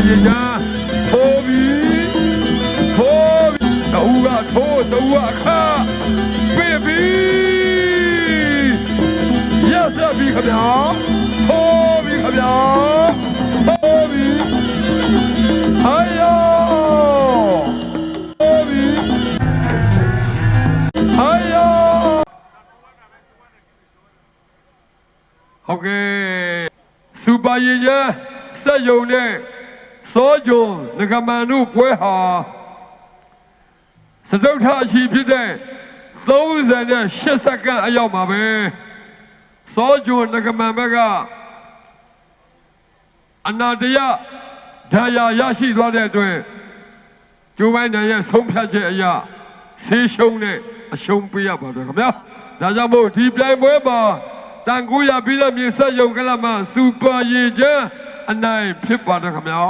ရေချမ်းထိုးပြီးတူကထိုးတူကအခါပြပြီးရက်ဆက်ပြီးခင်ဗျာထိုးပြီးခင်ဗျာထိုးပြီးဟာယောထိုးပြီးဟာယောဟုတ်ကဲ့စူပါရေချမ်းစက်ယုံနဲ့စောကြုံငကမန်တို့ပွဲဟာစတုထအရှိဖြစ်တဲ့38စက္ကန့်အရောက်ပါပဲစောကြုံငကမန်ဘက်ကအနာတရဓာယာရရှိသွားတဲ့အတွက်ကျိုးပိုင်းနိုင်ရဲ့ဆုံးဖြတ်ချက်အရာဆေးရှုံးနဲ့အရှုံးပေးရပါတယ်ခင်ဗျာဒါကြောင့်မို့ဒီပြိုင်ပွဲမှာတန်ကူရပြီးတဲ့မြေဆက်ယုံကလမစူပါရေချမ်းအနိုင်ဖြစ်ပါတယ်ခင်ဗျာ